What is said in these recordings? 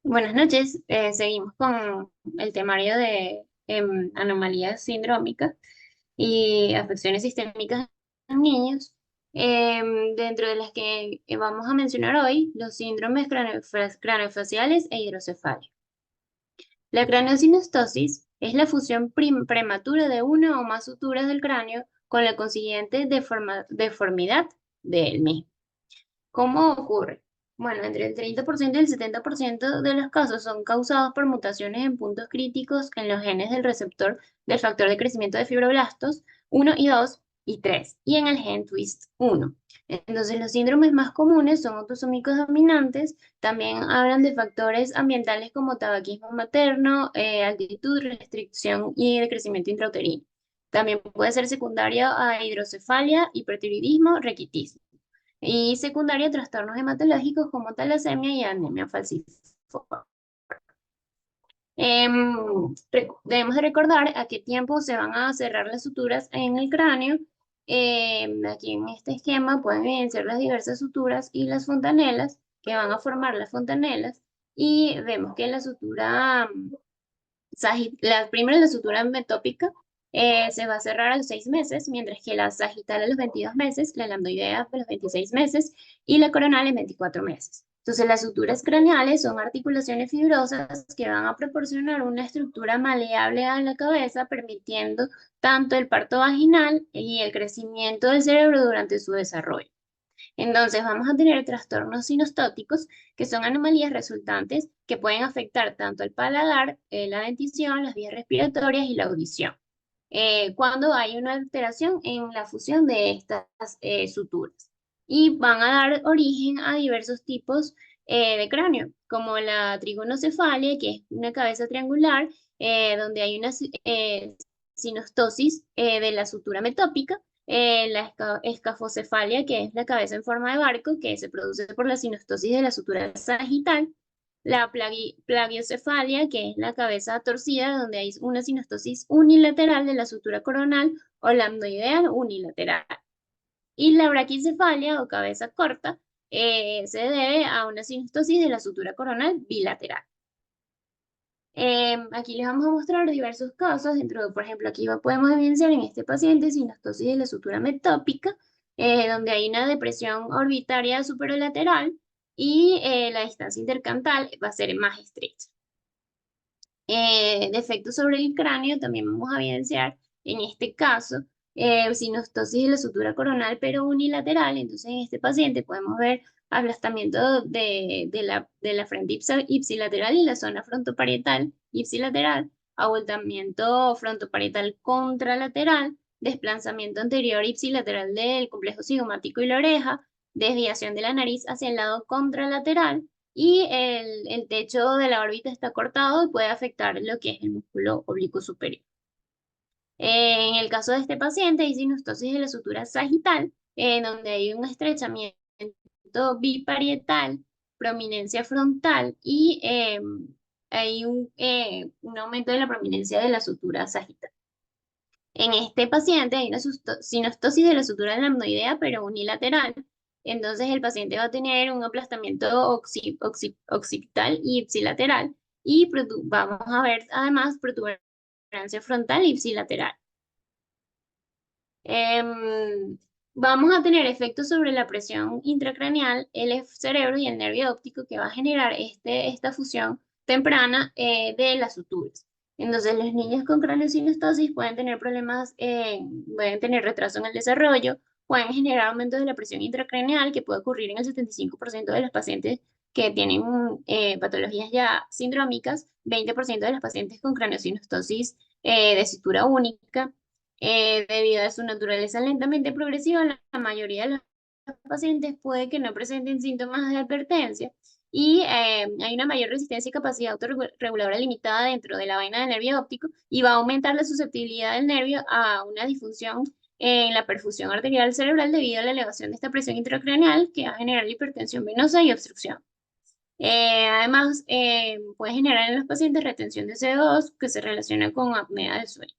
Buenas noches. Seguimos con el temario de anomalías sindrómicas y afecciones sistémicas en niños. Dentro de las que vamos a mencionar hoy, los síndromes craneofaciales e hidrocefalia. La craneosinostosis es la fusión prematura de una o más suturas del cráneo con la consiguiente deformidad del mismo. ¿Cómo ocurre? Bueno, entre el 30% y el 70% de los casos son causados por mutaciones en puntos críticos en los genes del receptor del factor de crecimiento de fibroblastos 1 y 2 y 3, y en el gen TWIST1. Entonces, los síndromes más comunes son autosómicos dominantes. También hablan de factores ambientales como tabaquismo materno, altitud, restricción y de crecimiento intrauterino. También puede ser secundario a hidrocefalia, hipertiroidismo, raquitismo y secundaria a trastornos hematológicos como talasemia y anemia falciforme. Debemos de recordar a qué tiempo se van a cerrar las suturas en el cráneo. Aquí en este esquema pueden evidenciar las diversas suturas y las fontanelas que van a formar las fontanelas. Y vemos que la sutura primero la sutura metópica se va a cerrar a los 6 meses, mientras que la sagital a los 22 meses, la lambdoidea a los 26 meses y la coronal en 24 meses. Entonces, las suturas craneales son articulaciones fibrosas que van a proporcionar una estructura maleable a la cabeza, permitiendo tanto el parto vaginal y el crecimiento del cerebro durante su desarrollo. Entonces vamos a tener trastornos sinostóticos, que son anomalías resultantes que pueden afectar tanto el paladar, la dentición, las vías respiratorias y la audición. Cuando hay una alteración en la fusión de estas suturas. Y van a dar origen a diversos tipos de cráneo, como la trigonocefalia, que es una cabeza triangular, donde hay una sinostosis de la sutura metópica, la escafocefalia, que es la cabeza en forma de barco, que se produce por la sinostosis de la sutura sagital, la plagiocefalia, que es la cabeza torcida, donde hay una sinostosis unilateral de la sutura coronal o lambdoidea unilateral. Y la braquicefalia o cabeza corta se debe a una sinostosis de la sutura coronal bilateral. Aquí les vamos a mostrar diversos casos dentro de, por ejemplo, aquí podemos evidenciar en este paciente sinostosis de la sutura metópica, donde hay una depresión orbitaria superolateral y la distancia intercantal va a ser más estrecha. Defectos sobre el cráneo también vamos a evidenciar en este caso sinostosis de la sutura coronal pero unilateral. Entonces en este paciente podemos ver aplastamiento de la frente ipsilateral y la zona frontoparietal ipsilateral, abultamiento frontoparietal contralateral, desplazamiento anterior ipsilateral del complejo cigomático y la oreja, desviación de la nariz hacia el lado contralateral y el techo de la órbita está cortado y puede afectar lo que es el músculo oblicuo superior. En el caso de este paciente hay sinostosis de la sutura sagital, en donde hay un estrechamiento biparietal, prominencia frontal y hay un aumento de la prominencia de la sutura sagital. En este paciente hay una sinostosis de la sutura lambdoidea, pero unilateral. Entonces el paciente va a tener un aplastamiento occipital y ipsilateral y vamos a ver además protuberancia frontal y ipsilateral. Vamos a tener efectos sobre la presión intracraneal, el cerebro y el nervio óptico que va a generar esta fusión temprana de las suturas. Entonces, los niños con craneosinostosis pueden tener problemas, pueden tener retraso en el desarrollo, pueden generar aumentos de la presión intracraneal, que puede ocurrir en el 75% de los pacientes que tienen patologías ya sindrómicas, 20% de los pacientes con craneosinostosis de sutura única. Debido a su naturaleza lentamente progresiva, la mayoría de los pacientes puede que no presenten síntomas de advertencia y hay una mayor resistencia y capacidad autorreguladora limitada dentro de la vaina del nervio óptico y va a aumentar la susceptibilidad del nervio a una disfunción en la perfusión arterial cerebral debido a la elevación de esta presión intracraneal que va a generar hipertensión venosa y obstrucción. Además, puede generar en los pacientes retención de CO2 que se relaciona con apnea del sueño.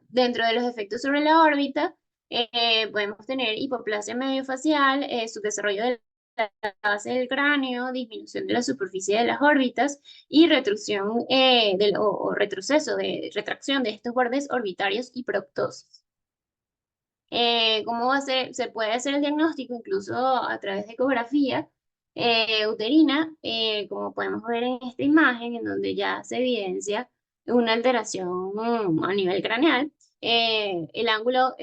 Dentro de los efectos sobre la órbita, podemos tener hipoplasia mediofacial, subdesarrollo de la base del cráneo, disminución de la superficie de las órbitas y retrucción o retroceso de retracción de estos bordes orbitarios y proptosis. ¿Cómo va a ser? Se puede hacer el diagnóstico incluso a través de ecografía uterina, como podemos ver en esta imagen, en donde ya se evidencia una alteración a nivel craneal. El ángulo,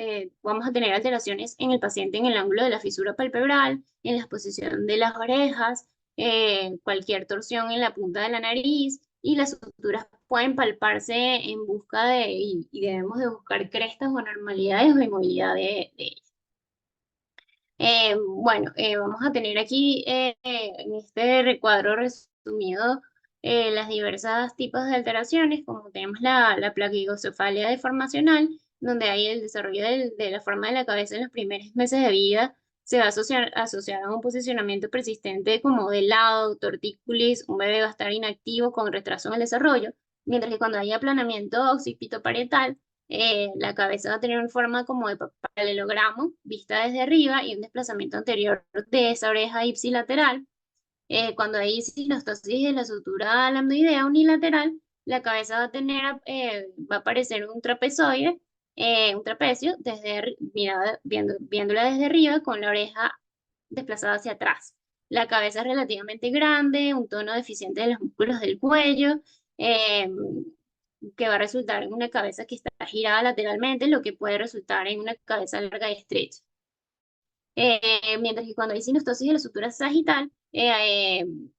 vamos a tener alteraciones en el paciente en el ángulo de la fisura palpebral, en la exposición de las orejas, cualquier torsión en la punta de la nariz, y las suturas pueden palparse en busca y debemos de buscar crestas o anormalidades o inmovilidad de ellas. Bueno, vamos a tener aquí en este recuadro resumido las diversas tipos de alteraciones, como tenemos la plaquigocefalia deformacional, donde hay el desarrollo de la forma de la cabeza en los primeros meses de vida, se va a asociar a un posicionamiento persistente como de lado, tortícolis, un bebé va a estar inactivo con retraso en el desarrollo, mientras que cuando hay aplanamiento occipitoparietal, la cabeza va a tener una forma como de paralelogramo, vista desde arriba, y un desplazamiento anterior de esa oreja ipsilateral. Cuando hay sinostosis de la sutura lambdoidea unilateral, la cabeza va a va a aparecer un trapezoide, un trapecio, viéndola desde arriba, con la oreja desplazada hacia atrás. La cabeza es relativamente grande, un tono deficiente de los músculos del cuello, eh, que va a resultar en una cabeza que está girada lateralmente, lo que puede resultar en una cabeza larga y estrecha. Mientras que cuando hay sinostosis de la sutura sagital,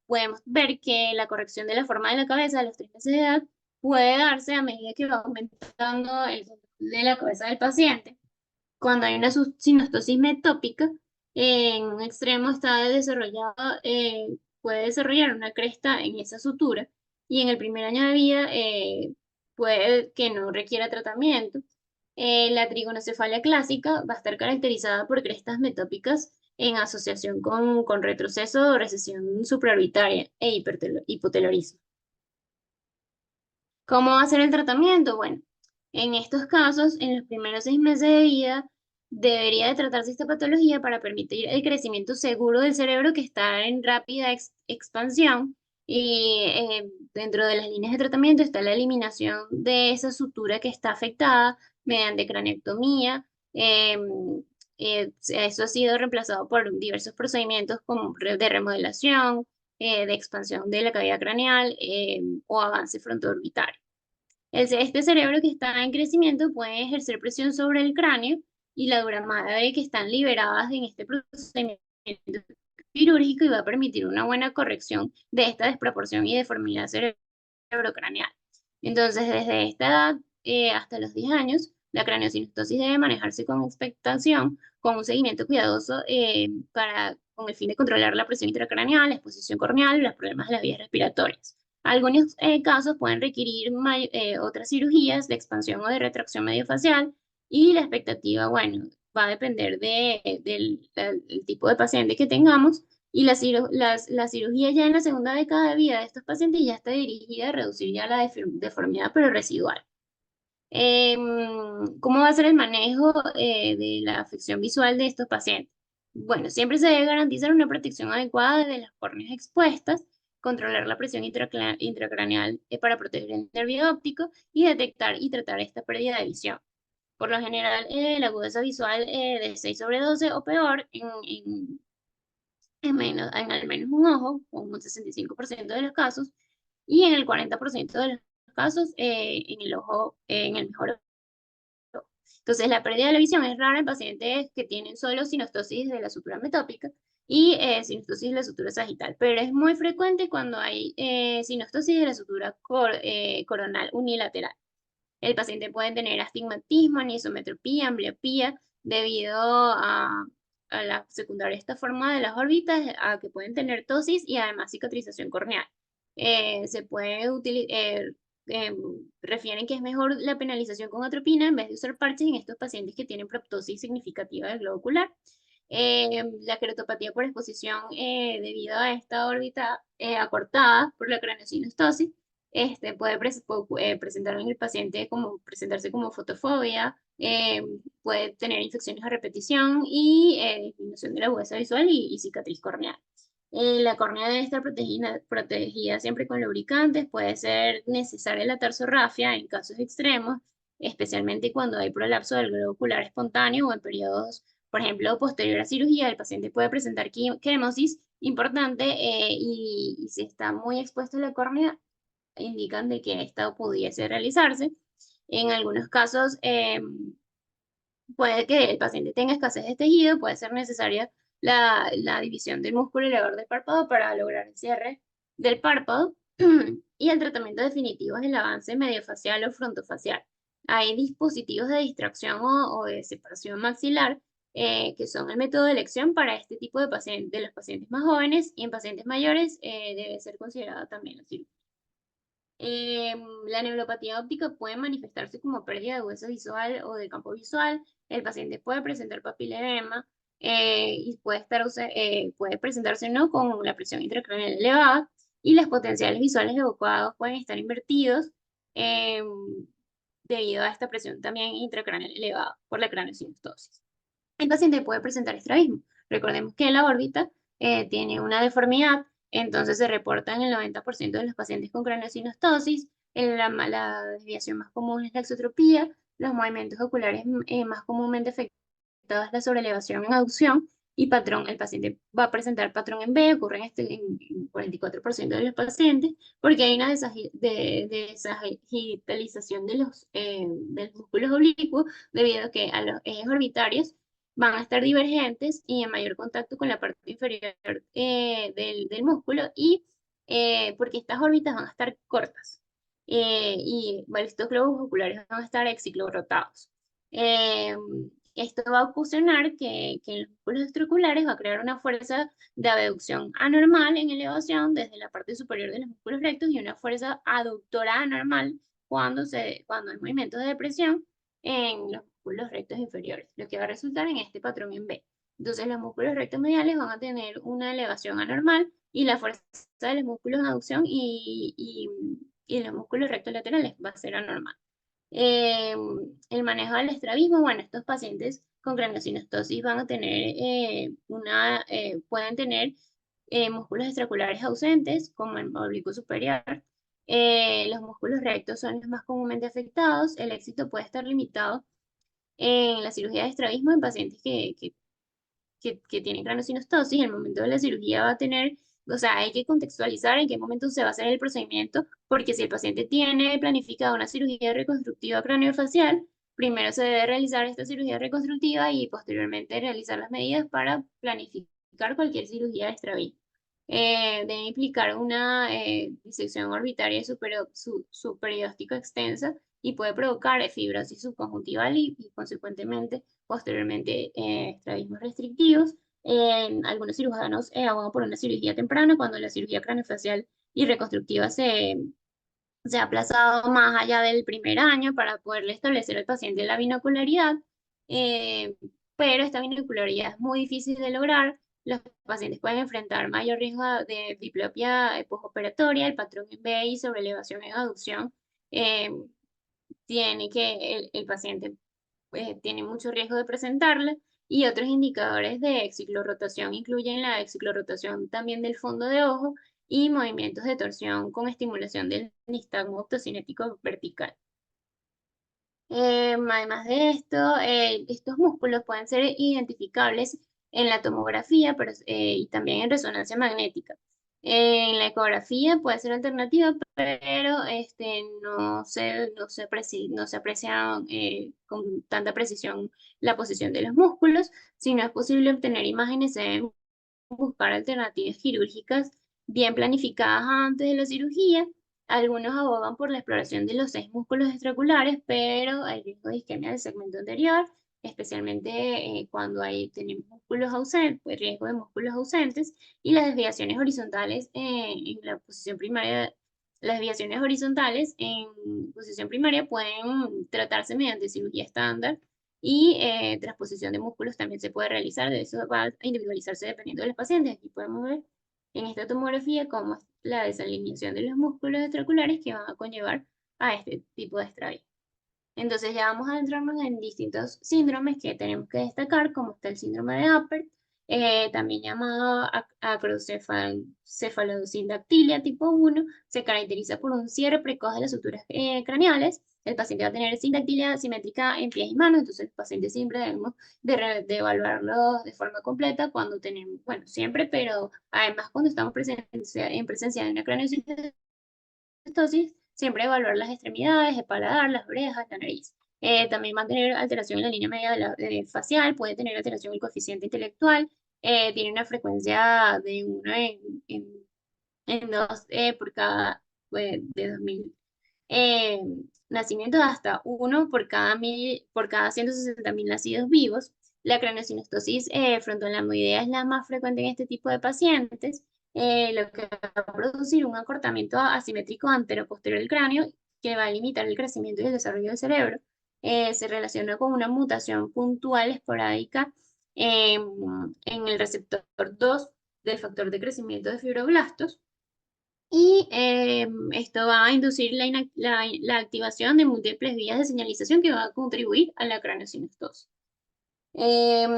podemos ver que la corrección de la forma de la cabeza a los 3 meses de edad puede darse a medida que va aumentando el control de la cabeza del paciente. Cuando hay una sinostosis metópica, en un extremo está desarrollado, puede desarrollar una cresta en esa sutura y en el primer año de vida puede que no requiera tratamiento. La trigonocefalia clásica va a estar caracterizada por crestas metópicas en asociación con retroceso o recesión supraorbitaria e hipotelorismo. ¿Cómo va a ser el tratamiento? Bueno, en estos casos, en los primeros 6 meses de vida, debería de tratarse esta patología para permitir el crecimiento seguro del cerebro que está en rápida expansión. Y dentro de las líneas de tratamiento está la eliminación de esa sutura que está afectada mediante craneectomía. Eso ha sido reemplazado por diversos procedimientos como de remodelación, de expansión de la cavidad craneal o avance frontoorbitario. Este cerebro que está en crecimiento puede ejercer presión sobre el cráneo y la dura madre que están liberadas en este procedimiento quirúrgico y va a permitir una buena corrección de esta desproporción y deformidad cerebrocraneal. Entonces, desde esta edad hasta los 10 años, la craneosinostosis debe manejarse con expectación, con un seguimiento cuidadoso con el fin de controlar la presión intracraneal, la exposición corneal y los problemas de las vías respiratorias. Algunos casos pueden requerir otras cirugías de expansión o de retracción mediofacial y la expectativa, bueno, va a depender del tipo de paciente que tengamos y la cirugía ya en la segunda década de vida de estos pacientes ya está dirigida a reducir ya la deformidad, pero residual. ¿Cómo va a ser el manejo de la afección visual de estos pacientes? Bueno, siempre se debe garantizar una protección adecuada de las córneas expuestas, controlar la presión intracraneal para proteger el nervio óptico y detectar y tratar esta pérdida de visión. Por lo general, la agudeza visual de 6/12 o peor en al menos un ojo, con un 65% de los casos, y en el 40% de los casos en el ojo, en el mejor ojo. Entonces, la pérdida de la visión es rara en pacientes que tienen solo sinostosis de la sutura metópica y sinostosis de la sutura sagital, pero es muy frecuente cuando hay sinostosis de la sutura coronal unilateral. El paciente puede tener astigmatismo, anisometropía, ambliopía, debido a la secundaria esta forma de las órbitas, a que pueden tener tosis y además cicatrización corneal. Se puede utilizar, refieren que es mejor la penalización con atropina en vez de usar parches en estos pacientes que tienen proptosis significativa del globo ocular. La queratopatía por exposición debido a esta órbita acortada por la craneosinostosis presentar en el paciente como, presentarse como fotofobia, puede tener infecciones a repetición y disminución de la agudeza visual y cicatriz corneal. La córnea debe estar protegida siempre con lubricantes. Puede ser necesaria la tarsorrafia en casos extremos, especialmente cuando hay prolapso del globo ocular espontáneo o en periodos, por ejemplo, posterior a cirugía. El paciente puede presentar quemosis importante y si está muy expuesto a la córnea, indican de que esta pudiese realizarse. En algunos casos, puede que el paciente tenga escasez de tejido, puede ser necesaria la división del músculo elevador del párpado para lograr el cierre del párpado. Y el tratamiento definitivo es el avance mediofacial o frontofacial. Hay dispositivos de distracción o de separación maxilar, que son el método de elección para este tipo de pacientes, de los pacientes más jóvenes, y en pacientes mayores debe ser considerada también la cirugía. La neuropatía óptica puede manifestarse como pérdida de hueso visual o de campo visual. El paciente puede presentar papiledema y puede presentarse no con la presión intracraneal elevada, y los potenciales visuales evacuados pueden estar invertidos em, debido a esta presión también intracraneal elevada por la craneosinostosis. El paciente puede presentar estrabismo. Recordemos que la órbita tiene una deformidad, entonces se reporta en el 90% de los pacientes con craneosinostosis. La desviación más común es la exotropía, los movimientos oculares más comúnmente afectados la sobrelevación en audición y patrón. El paciente va a presentar patrón en B, ocurre en 44% de los pacientes, porque hay una desagitalización de los músculos oblicuos debido a que a los ejes orbitarios van a estar divergentes y en mayor contacto con la parte inferior del músculo, y porque estas órbitas van a estar cortas y estos globos oculares van a estar exciclorotados. Eh, Esto va a ocasionar que en los músculos extraoculares va a crear una fuerza de abducción anormal en elevación desde la parte superior de los músculos rectos y una fuerza aductora anormal cuando hay movimientos de depresión en los músculos rectos inferiores, lo que va a resultar en este patrón en B. Entonces los músculos rectos mediales van a tener una elevación anormal y la fuerza de los músculos en aducción y los músculos rectos laterales va a ser anormal. Eh, el manejo del estrabismo, bueno, estos pacientes con craneosinostosis van a tener pueden tener músculos extraculares ausentes, como el oblicuo superior. Los músculos rectos son los más comúnmente afectados. El éxito puede estar limitado en la cirugía de estrabismo en pacientes que tienen craneosinostosis. En el momento de la cirugía va a tener, o sea, hay que contextualizar en qué momento se va a hacer el procedimiento, porque si el paciente tiene planificada una cirugía reconstructiva craneofacial, primero se debe realizar esta cirugía reconstructiva y posteriormente realizar las medidas para planificar cualquier cirugía de estrabismo. Debe implicar una disección orbitaria superióstica extensa y puede provocar fibrosis subconjuntival y consecuentemente posteriormente estrabismos restrictivos. Algunos cirujanos abogan por una cirugía temprana cuando la cirugía craneofacial y reconstructiva se ha aplazado más allá del primer año para poderle establecer al paciente la binocularidad, eh, pero esta binocularidad es muy difícil de lograr. Los pacientes pueden enfrentar mayor riesgo de diplopia postoperatoria, el patrón en B y sobrelevación en aducción. eh, el paciente tiene mucho riesgo de presentarla, y otros indicadores de exciclorrotación incluyen la exciclorrotación también del fondo de ojo y movimientos de torsión con estimulación del nistagmo optocinético vertical. Además de esto, estos músculos pueden ser identificables en la tomografía y también en resonancia magnética. En la ecografía puede ser alternativa, pero no se aprecia con tanta precisión la posición de los músculos. Si no es posible obtener imágenes, se deben buscar alternativas quirúrgicas bien planificadas antes de la cirugía. Algunos abogan por la exploración de los 6 músculos extraculares, pero hay riesgo de isquemia del segmento anterior, especialmente cuando tenemos músculos ausentes, pues riesgo de músculos ausentes, y las desviaciones horizontales en la posición primaria. Las desviaciones horizontales en posición primaria pueden tratarse mediante cirugía estándar, y transposición de músculos también se puede realizar. De eso va a individualizarse dependiendo de los pacientes. Aquí podemos ver en esta tomografía cómo la desalineación de los músculos extraoculares que van a conllevar a este tipo de estrabismo. Entonces ya vamos a adentrarnos en distintos síndromes que tenemos que destacar, como está el síndrome de Apert, también llamado acrocefalocindactilia tipo 1, se caracteriza por un cierre precoz de las suturas craneales. El paciente va a tener sindactilia simétrica en pies y manos, entonces el paciente siempre debemos de evaluarlo de forma completa cuando tenemos, bueno, siempre, pero además cuando estamos en presencia de una craneosinestesia, siempre evaluar las extremidades, el paladar, las orejas, la nariz. También va a tener alteración en la línea media facial, puede tener alteración en el coeficiente intelectual, tiene una frecuencia de 1 en 2 por cada, de 2000 eh, nacimientos hasta 1 por cada 160.000 nacidos vivos. La craneosinostosis frontoelamoidea es la más frecuente en este tipo de pacientes, lo que va a producir un acortamiento asimétrico antero-posterior del cráneo que va a limitar el crecimiento y el desarrollo del cerebro. Se relaciona con una mutación puntual esporádica en el receptor 2 del factor de crecimiento de fibroblastos, y esto va a inducir la activación de múltiples vías de señalización que va a contribuir a la craneosinostosis. Em,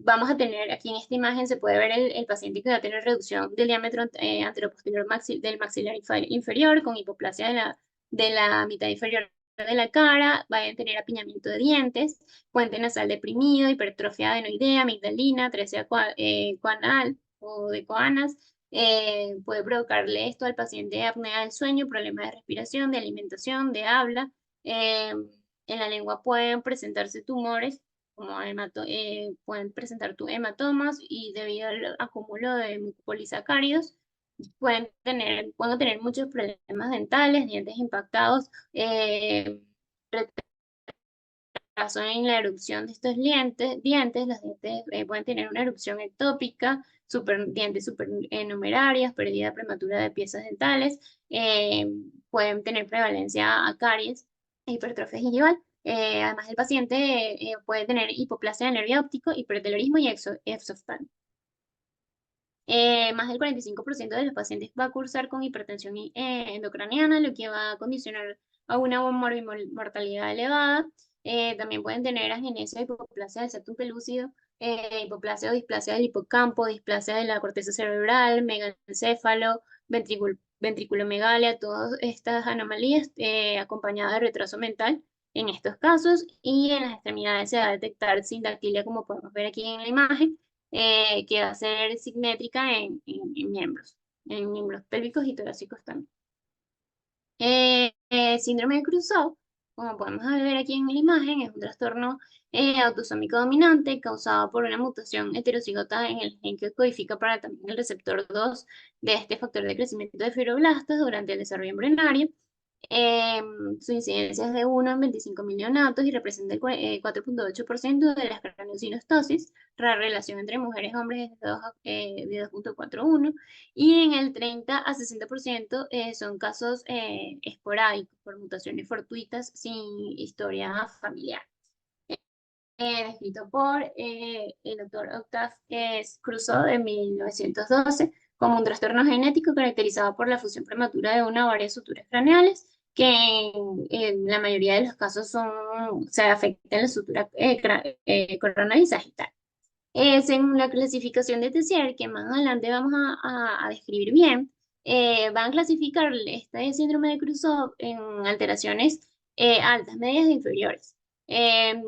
Vamos a tener, aquí en esta imagen se puede ver el paciente que va a tener reducción del diámetro anteroposterior del maxilar inferior con hipoplasia de la mitad inferior de la cara, va a tener apiñamiento de dientes, puente nasal deprimido, hipertrofia adenoidea, amigdalina, atresia coanal o de coanas. Puede provocarle esto al paciente apnea del sueño, problemas de respiración, de alimentación, de habla. En la lengua pueden presentarse tumores como pueden presentar hematomas, y debido al acúmulo de mucopolisacáridos pueden tener muchos problemas dentales, dientes impactados, retraso en la erupción de estos dientes. Los dientes pueden tener una erupción ectópica, dientes supernumerarias, pérdida prematura de piezas dentales, pueden tener prevalencia a caries e hipertrofia gingival. Además, el paciente puede tener hipoplasia del nervio óptico, hipertelorismo y exoftalmo. Más del 45% de los pacientes va a cursar con hipertensión endocraniana, lo que va a condicionar a una mortalidad elevada. También pueden tener agenesia, hipoplasia del septum pelúcido, hipoplasia o displasia del hipocampo, displasia de la corteza cerebral, megancéfalo, ventriculomegalia, todas estas anomalías acompañadas de retraso mental en estos casos. Y en las extremidades se va a detectar sindactilia, como podemos ver aquí en la imagen, que va a ser simétrica en miembros pélvicos y torácicos también. Síndrome de Cruzat, como podemos ver aquí en la imagen, es un trastorno autosómico dominante causado por una mutación heterocigota en el gen que codifica para también el receptor 2 de este factor de crecimiento de fibroblastos durante el desarrollo embrionario. Su incidencia es de 1 en 25.000 neonatos y representa el 4.8% de las craneosinostosis. La relación entre mujeres y hombres es de 2.41, y en el 30 a 60% son casos esporádicos por mutaciones fortuitas sin historia familiar. Descrito por el doctor Octave Crusoe de 1912 como un trastorno genético caracterizado por la fusión prematura de una o varias suturas craneales, que en la mayoría de los casos se afectan la sutura coronaria y sagital. Según la clasificación de Tessier, que más adelante vamos a describir bien, van a clasificar este síndrome de Cruzot en alteraciones altas, medias e inferiores. Em,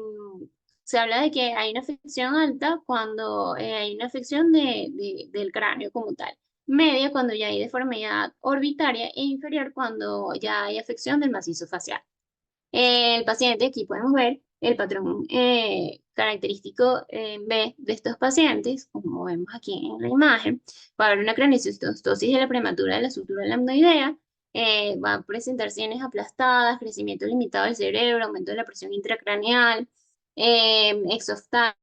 Se habla de que hay una afección alta cuando hay una afección del cráneo como tal, media cuando ya hay deformidad orbitaria, e inferior cuando ya hay afección del macizo facial. El paciente, aquí podemos ver el patrón característico B de estos pacientes, como vemos aquí en la imagen. Va a haber una craniocytosis de la prematura de la sutura lambdoidea, va a presentar sienes aplastadas, crecimiento limitado del cerebro, aumento de la presión intracraneal, exoftalmos,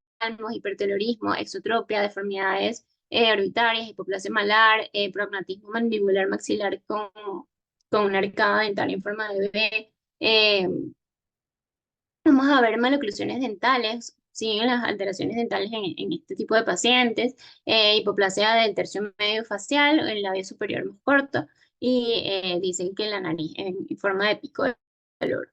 hipertelorismo, exotropia, deformidades orbitarias, hipoplasia malar, prognatismo mandibular maxilar con una arcada dentaria en forma de B. Vamos a ver maloclusiones dentales, siguen las alteraciones dentales en este tipo de pacientes, hipoplasia del tercio medio facial, el labio superior más corto, y dicen que la nariz en forma de pico de calor.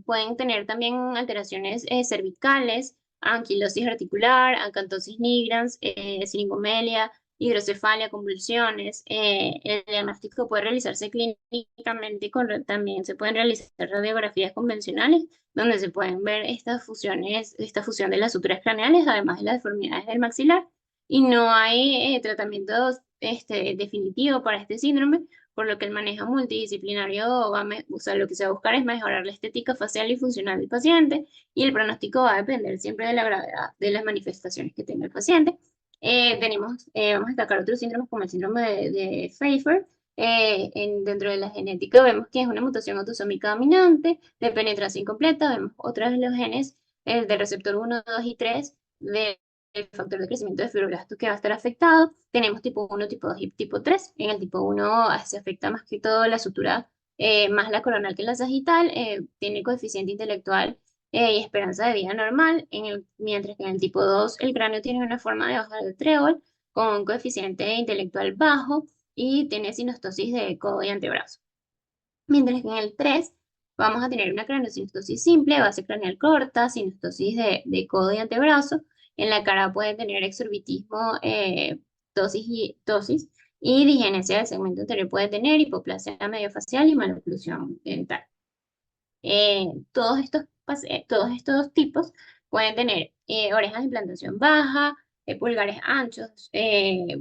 Pueden tener también alteraciones cervicales, anquilosis articular, acantosis nigrans, siringomelia, hidrocefalia, convulsiones. El diagnóstico puede realizarse clínicamente, también se pueden realizar radiografías convencionales, donde se pueden ver estas fusiones, esta fusión de las suturas craneales, además de las deformidades del maxilar. Y no hay tratamiento definitivo para este síndrome, por lo que el manejo multidisciplinario o sea, lo que se va a buscar es mejorar la estética facial y funcional del paciente, y el pronóstico va a depender siempre de la gravedad de las manifestaciones que tenga el paciente. Vamos a destacar otros síndromes como el síndrome de Pfeiffer. Dentro de la genética vemos que es una mutación autosómica dominante de penetración incompleta. Vemos otros de los genes del receptor 1, 2 y 3 de el factor de crecimiento de fibroblastos que va a estar afectado. Tenemos tipo 1, tipo 2 y tipo 3. En el tipo 1 se afecta más que todo la sutura, más la coronal que la sagital, tiene coeficiente intelectual y esperanza de vida normal, mientras que en el tipo 2 el cráneo tiene una forma de hoja de trébol con coeficiente intelectual bajo y tiene sinostosis de codo y antebrazo. Mientras que en el 3 vamos a tener una craneosinostosis simple, base craneal corta, sinostosis de codo y antebrazo. En la cara puede tener exorbitismo, tosis y digenesia del segmento anterior puede tener hipoplasia mediofacial y maloclusión dental. Todos estos tipos pueden tener orejas de implantación baja, pulgares anchos,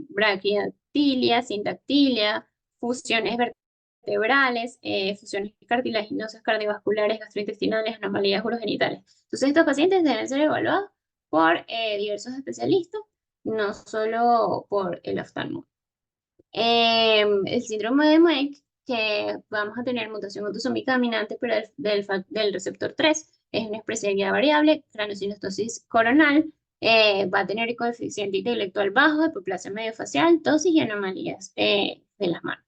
braquiodactilia, sindactilia, fusiones vertebrales, fusiones cartilaginosas, cardiovasculares, gastrointestinales, anomalías urogenitales. Entonces, estos pacientes deben ser evaluados por diversos especialistas, no solo por el oftalmo. El síndrome de Mueck, que vamos a tener mutación autosómica dominante, pero del receptor 3, es una expresividad variable, craneosinostosis coronal, va a tener coeficiente intelectual bajo, hipoplasia mediofacial, tosis y anomalías de las manos.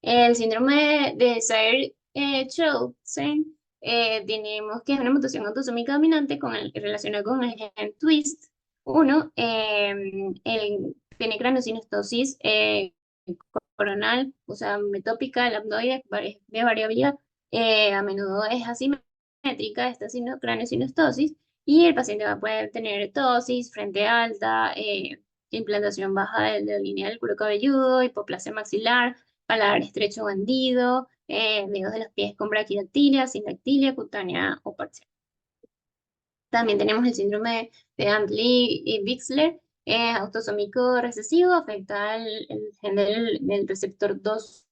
El síndrome de Sayre-Chulzen, tenemos que es una mutación autosómica dominante relacionada con el gen TWIST1, tiene craneosinostosis coronal, o sea, metópica, lambdoide, de variabilidad, a menudo es asimétrica esta craneosinostosis, y el paciente va a poder tener tosis, frente alta, implantación baja de la línea del cuero cabelludo, hipoplasia maxilar, paladar estrecho o hendido, dedos de los pies con braquidactilia, sindactilia, cutánea o parcial. También tenemos el síndrome de Antley y Bixler, autosómico recesivo, afecta el gen del receptor 2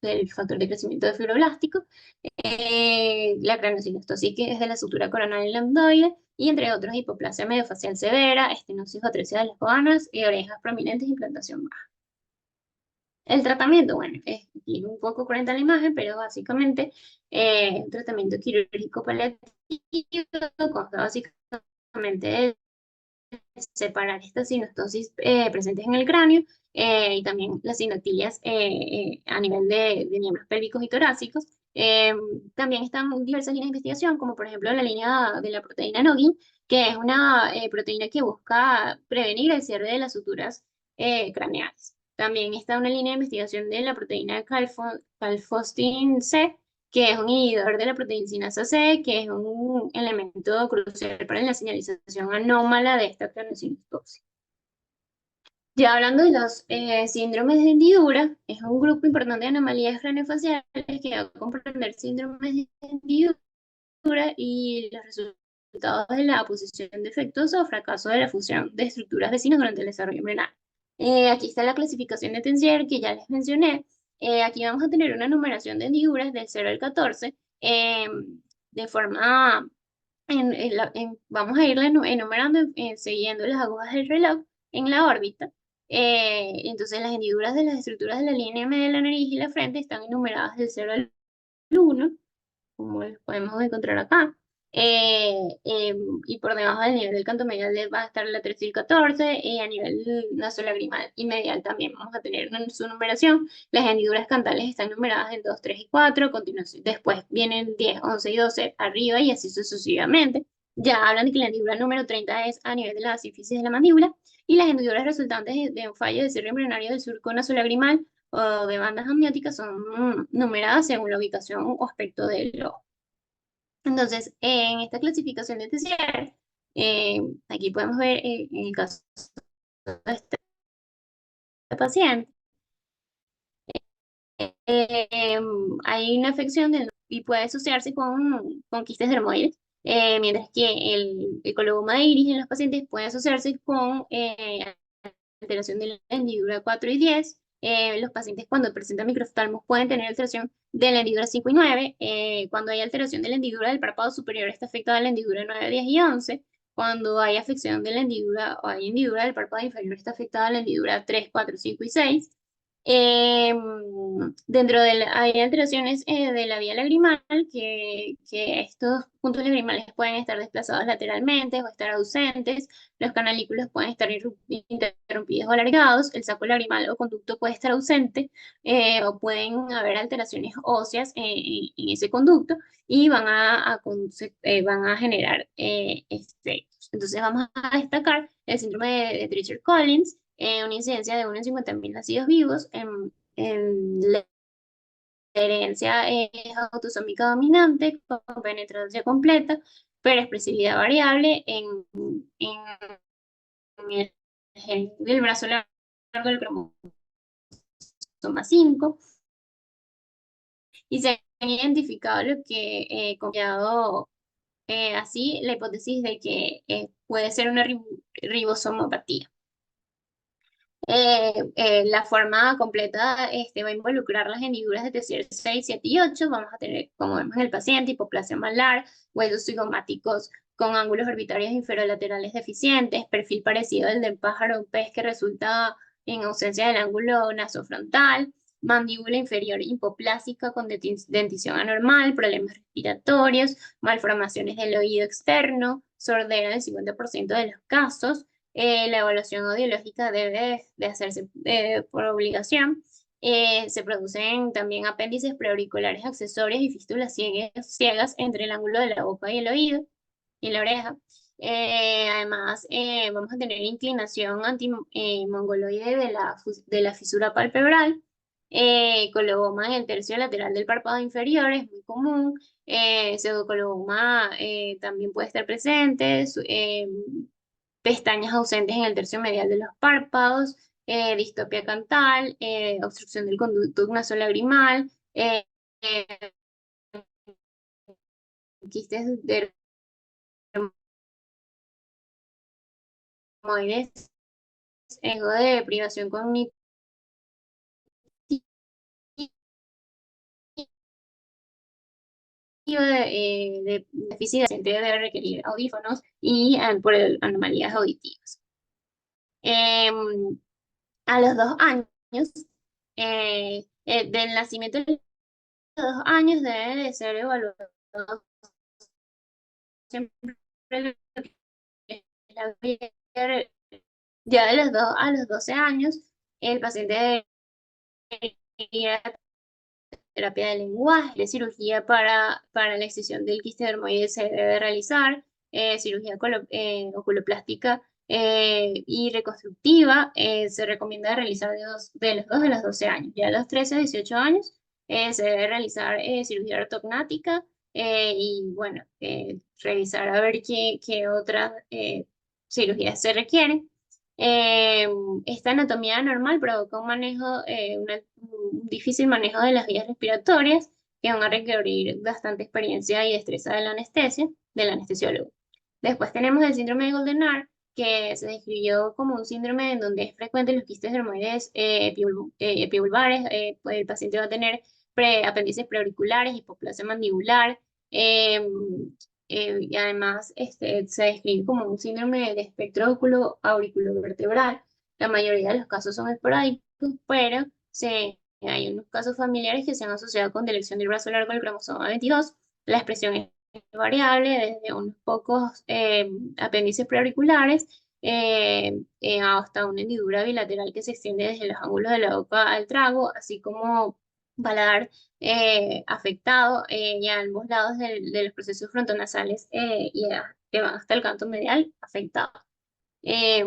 del factor de crecimiento de fibroblástico, la craneosinostosis que es de la sutura coronal y lambdoide, y entre otros hipoplasia mediofacial severa, estenosis o atresia de las gonas y orejas prominentes e implantación baja. El tratamiento, bueno, es un poco cruenta la imagen, pero básicamente un tratamiento quirúrgico paliativo consta básicamente de separar estas sinostosis presentes en el cráneo y también las sinactilias a nivel de miembros pélvicos y torácicos. También están diversas líneas de investigación, como por ejemplo la línea de la proteína Noggin, que es una proteína que busca prevenir el cierre de las suturas craneales. También está una línea de investigación de la proteína calfostin C, que es un inhibidor de la proteína C, que es un elemento crucial para la señalización anómala de esta craneosinostosis. Ya hablando de los síndromes de hendidura, es un grupo importante de anomalías craneofaciales que va a comprender síndromes de hendidura y los resultados de la posición defectuosa o fracaso de la fusión de estructuras vecinas durante el desarrollo embrional. Aquí está la clasificación de Tenzier que ya les mencioné. Aquí vamos a tener una numeración de hendiduras del 0 al 14, de forma, vamos a irla enumerando siguiendo las agujas del reloj en la órbita. Entonces las hendiduras de las estructuras de la línea media de la nariz y la frente están enumeradas del 0 al 1, como los podemos encontrar acá. Y por debajo del nivel del canto medial va a estar la 3 y el 14, y a nivel nasolagrimal y medial también vamos a tener su numeración. Las hendiduras cantales están numeradas en 2, 3 y 4, después vienen 10, 11 y 12 arriba y así sucesivamente. Ya hablan de que la hendidura número 30 es a nivel de la sínfisis de la mandíbula y las hendiduras resultantes de un fallo de cierre embrionario del surco nasolagrimal o de bandas amnióticas son numeradas según la ubicación o aspecto del ojo. Entonces, en esta clasificación de TCR, aquí podemos ver en el caso de este paciente, hay una afección y puede asociarse con quistes dermoides, mientras que el coloboma de iris en los pacientes puede asociarse con alteración de la hendidura 4 y 10. Los pacientes cuando presentan microftalmos pueden tener alteración de la hendidura 5 y 9. Cuando hay alteración de la hendidura del párpado superior está afectada la hendidura 9, 10 y 11. Cuando hay afección de la hendidura o hay hendidura del párpado inferior está afectada la hendidura 3, 4, 5 y 6. Eh, hay alteraciones de la vía lagrimal, que estos puntos lagrimales pueden estar desplazados lateralmente o estar ausentes, los canalículos pueden estar interrumpidos o alargados, el saco lagrimal o conducto puede estar ausente, o pueden haber alteraciones óseas en ese conducto y van a generar efectos. Entonces vamos a destacar el síndrome de Treacher-Collins, una incidencia de 1 en 50.000 nacidos vivos. La herencia es autosómica dominante con penetrancia completa, pero expresividad variable en el gen del brazo largo del cromosoma 5 y se han identificado lo que confiado así la hipótesis de que puede ser una ribosomopatía. La forma completa va a involucrar las hendiduras de TCR 6, 7 y 8. Vamos a tener, como vemos en el paciente, hipoplasia malar, huesos cigomáticos con ángulos orbitarios inferolaterales deficientes, perfil parecido al del pájaro o pez que resulta en ausencia del ángulo nasofrontal, mandíbula inferior hipoplásica con dentición anormal, problemas respiratorios, malformaciones del oído externo, sordera en el 50% de los casos. La evaluación audiológica debe de hacerse por obligación. Se producen también apéndices preauriculares accesorios y fístulas ciegas entre el ángulo de la boca y el oído y la oreja. Además, vamos a tener inclinación antimongoloide de la fisura palpebral. Coloboma en el tercio lateral del párpado inferior es muy común. Pseudocoloboma también puede estar presente. Pestañas ausentes en el tercio medial de los párpados, distopia cantal, obstrucción del conducto nasolagrimal, eh, quistes dermoides, riesgo de privación cognitiva, de déficit de paciente debe requerir audífonos y por anomalías auditivas. A los 2 años, del nacimiento de los 2 años debe de ser evaluado siempre ya de los 2 a los 12 años, el paciente debe ir a terapia de lenguaje, de cirugía para la excisión del quiste dermoide se debe realizar, cirugía oculoplástica y reconstructiva se recomienda realizar de los 2 a los 12 años. Ya a los 13 a 18 años se debe realizar cirugía ortognática y bueno, revisar a ver qué otras cirugías se requieren. Eh, Esta anatomía normal provoca un difícil manejo de las vías respiratorias que van a requerir bastante experiencia y destreza del anestesiólogo. Después tenemos el síndrome de Goldenard, que se describió como un síndrome en donde es frecuente los quistes dermoides epivulvares. Pues el paciente va a tener apéndices preauriculares, hipoplasia mandibular, eh, y además se describe como un síndrome de espectro auriculovertebral. La mayoría de los casos son esporádicos, pero hay unos casos familiares que se han asociado con delección del brazo largo del cromosoma 22. La expresión es variable desde unos pocos apéndices preauriculares hasta una hendidura bilateral que se extiende desde los ángulos de la boca al trago, así como paladar afectado y a ambos lados de los procesos frontonasales que van hasta el canto medial afectado. Eh,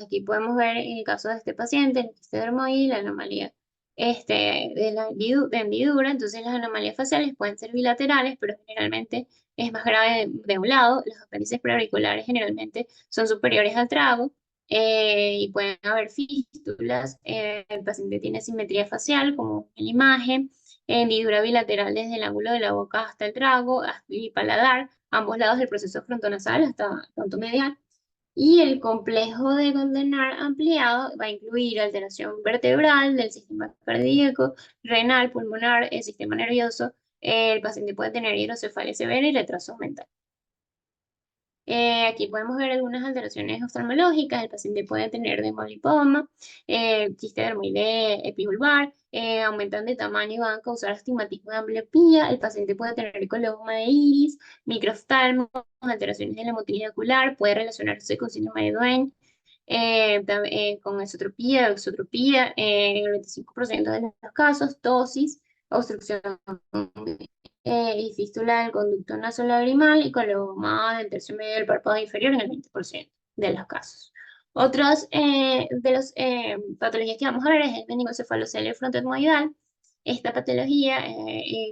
Aquí podemos ver en el caso de este paciente, el quiste dermoide, la anomalía de de hendidura. Entonces las anomalías faciales pueden ser bilaterales, pero generalmente es más grave de un lado. Los apéndices preauriculares generalmente son superiores al trago, y pueden haber fístulas. El paciente tiene simetría facial, como en la imagen, hendidura bilateral desde el ángulo de la boca hasta el trago y paladar, ambos lados del proceso frontonasal hasta el canto medial. Y el complejo de Goldenar ampliado va a incluir alteración vertebral del sistema cardíaco, renal, pulmonar, el sistema nervioso. El paciente puede tener hidrocefalia severa y retraso mental. Aquí podemos ver algunas alteraciones oftalmológicas. El paciente puede tener demolipoma, quiste dermoide epivulvar, aumentan de tamaño y van a causar astigmatismo de ambliopía. El paciente puede tener coloboma de iris, microoftalmos, alteraciones de la motilidad ocular, puede relacionarse con síndrome de Duane, con esotropía, exotropía, en el 25% de los casos, tosis, obstrucción y fístula del conducto nasolagrimal y coloboma del tercio medio del párpado inferior en el 20% de los casos. Otros de las patologías que vamos a ver es el meningocefalocelio frontoetmoidal. Esta patología,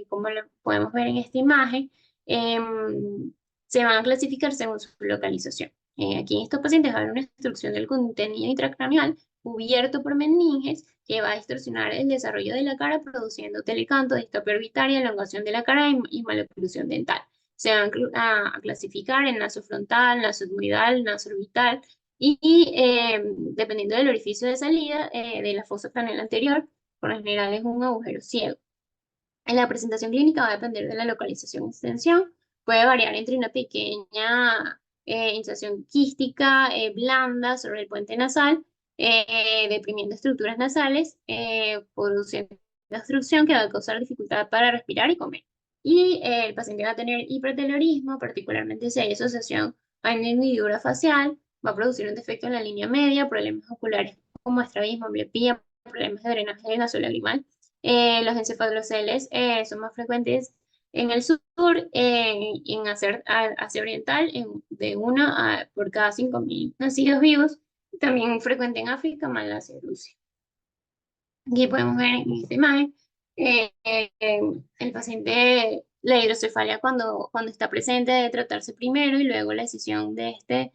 como lo podemos ver en esta imagen, se van a clasificar según su localización. Aquí en estos pacientes va a haber una obstrucción del contenido intracraneal cubierto por meninges que va a distorsionar el desarrollo de la cara, produciendo telecanto, distopia orbitaria, elongación de la cara y maloclusión dental. Se van a clasificar en naso frontal, naso etmoidal, naso orbital, dependiendo del orificio de salida de la fosa craneal anterior, por lo general es un agujero ciego. En la presentación clínica va a depender de la localización y extensión. Puede variar entre una pequeña incisión quística blanda sobre el puente nasal, deprimiendo estructuras nasales, produciendo obstrucción que va a causar dificultad para respirar y comer. Y el paciente va a tener hipertelorismo, particularmente si hay asociación a una hendidura facial, va a producir un defecto en la línea media, problemas oculares como estrabismo, ambliopía, problemas de drenaje nasolagrimal. Los encefaloceles son más frecuentes en el sur, en Asia Oriental, de 1 por cada 5.000 nacidos vivos. También frecuente en África, Malasia y Rusia. Aquí podemos ver en esta imagen el paciente, la hidrocefalia cuando está presente debe tratarse primero y luego la decisión de este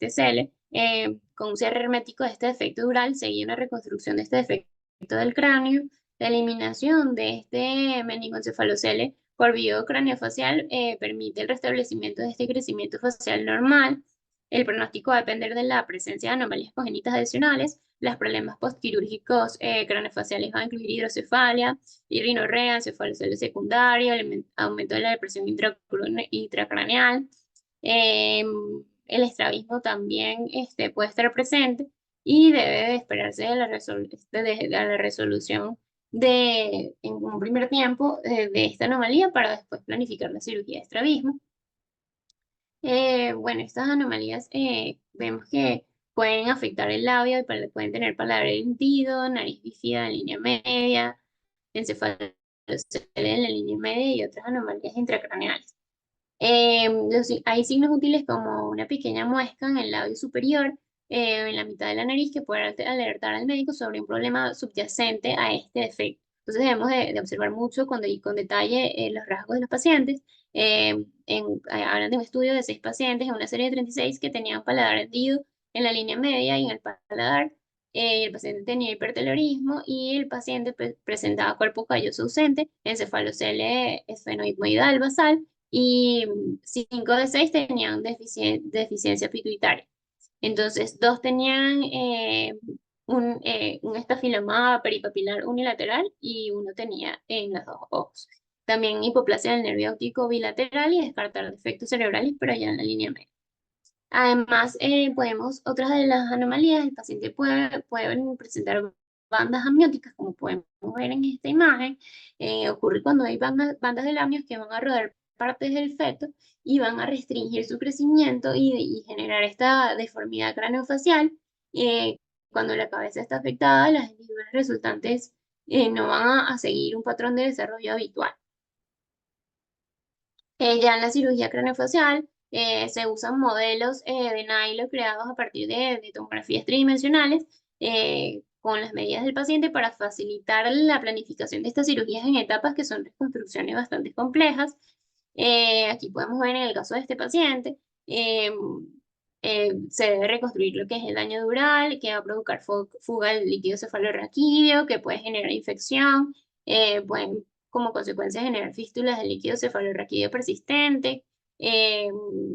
cele con un cierre hermético de este defecto dural, seguida una reconstrucción de este defecto del cráneo. La eliminación de este meningoencefalocele por vía craneofacial permite el restablecimiento de este crecimiento facial normal. El pronóstico va a depender de la presencia de anomalías congénitas adicionales. Los problemas postquirúrgicos craneofaciales van a incluir hidrocefalia, rinorrea, encefaloceles secundario, aumento de la depresión intracraneal. Eh, el estrabismo también puede estar presente y debe de esperarse de la resolución en un primer tiempo de esta anomalía para después planificar la cirugía de estrabismo. Bueno, estas anomalías vemos que pueden afectar el labio, pueden tener paladar hendido, nariz bífida en línea media, encefalocele en la línea media y otras anomalías intracraneales. Hay signos útiles como una pequeña muesca en el labio superior, en la mitad de la nariz, que puede alertar al médico sobre un problema subyacente a este defecto. Entonces debemos de observar mucho y con detalle los rasgos de los pacientes. Hablan de un estudio de 6 pacientes en una serie de 36 que tenían paladar hendido en la línea media y en el paladar. El paciente tenía hipertelorismo y el paciente presentaba cuerpo calloso ausente, encefalocele esfenoidal basal y 5 de 6 tenían deficiencia pituitaria. Entonces, 2 tenían un estafiloma peripapilar unilateral y uno tenía en los 2 ojos. También hipoplasia del nervio óptico bilateral y descartar defectos cerebrales, pero ya en la línea media. Además, otras de las anomalías, el paciente puede presentar bandas amnióticas, como podemos ver en esta imagen. Ocurre cuando hay bandas de lamios que van a rodar partes del feto y van a restringir su crecimiento y generar esta deformidad craneofacial. Eh, Cuando la cabeza está afectada, las hendiduras resultantes no van a seguir un patrón de desarrollo habitual. Ya en la cirugía craneofacial se usan modelos de Nilo creados a partir de tomografías tridimensionales con las medidas del paciente para facilitar la planificación de estas cirugías en etapas que son reconstrucciones bastante complejas. Aquí podemos ver en el caso de este paciente, eh, se debe reconstruir lo que es el daño dural, que va a provocar fuga del líquido cefalorraquídeo, que puede generar infección, pueden como consecuencia generar fístulas del líquido cefalorraquídeo persistente. Eh,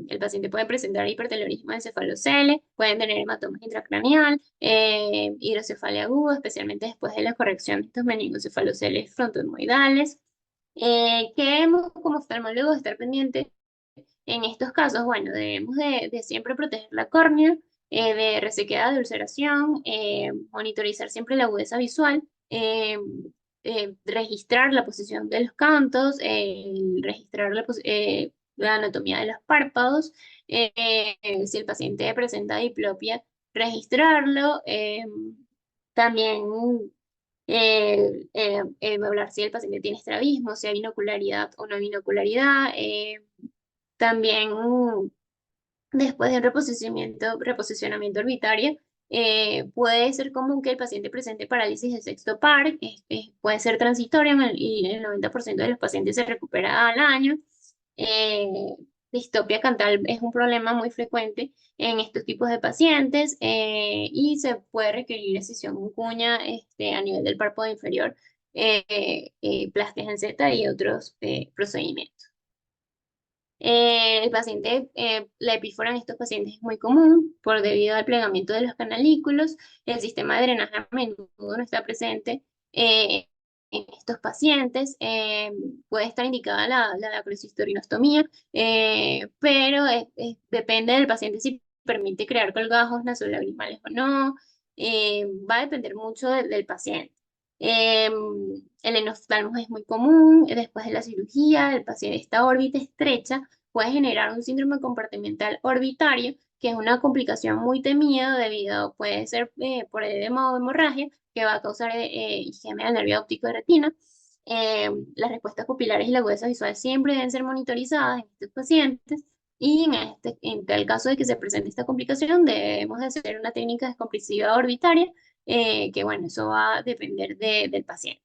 el paciente puede presentar hipertelorismo encefalocele, pueden tener hematomas intracraneal, hidrocefalia aguda, especialmente después de la corrección de estos meningocefaloceles frontohemorroidales. ¿Qué debemos como oftalmólogos estar pendientes en estos casos? Bueno, debemos de siempre proteger la córnea de resequedad, de ulceración, monitorizar siempre la agudeza visual, registrar la posición de los cantos, registrar la anatomía de los párpados, si el paciente presenta diplopia, registrarlo, también evaluar si el paciente tiene estrabismo, si hay binocularidad o no binocularidad, también después de un reposicionamiento orbitario, puede ser común que el paciente presente parálisis del sexto par, puede ser transitorio y el 90% de los pacientes se recupera al año. Eh, Distopia cantal es un problema muy frecuente en estos tipos de pacientes y se puede requerir escisión en cuña a nivel del párpado inferior, plastia en Z y otros procedimientos. El paciente, la epífora en estos pacientes es muy común por debido al plegamiento de los canalículos. El sistema de drenaje a menudo no está presente en estos pacientes. Puede estar indicada la dacrocisturinostomía, pero depende del paciente si permite crear colgajos nasolagrimales o no. Va a depender mucho del paciente. Eh, el enoftalmo es muy común después de la cirugía. El paciente, esta órbita estrecha puede generar un síndrome compartimental orbitario, que es una complicación muy temida debido, puede ser por edema o hemorragia, que va a causar isquemia del nervio óptico de retina. Las respuestas pupilares y la agudeza visual siempre deben ser monitorizadas en estos pacientes. Y en tal caso de que se presente esta complicación, debemos de hacer una técnica descompresiva orbitaria, que bueno, eso va a depender del paciente.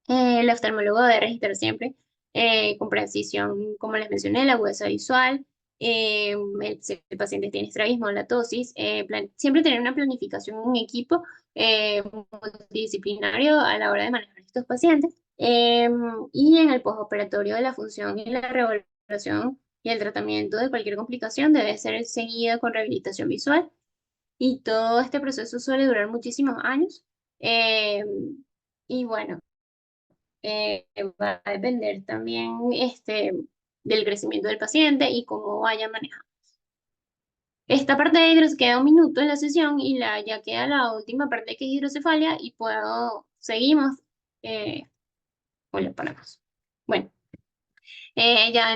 El oftalmólogo debe registrar siempre con precisión, como les mencioné, la agudeza visual, si el paciente tiene estrabismo o latosis, siempre tener una planificación, un equipo multidisciplinario a la hora de manejar estos pacientes. Y en el postoperatorio de la función y la rehabilitación y el tratamiento de cualquier complicación debe ser seguida con rehabilitación visual. Y todo este proceso suele durar muchísimos años. Eh, y bueno, va a depender también del crecimiento del paciente y cómo vaya manejando. Esta parte de queda un minuto en la sesión y ya queda la última parte que es hidrocefalia y seguimos con los párrafos. Bueno, ya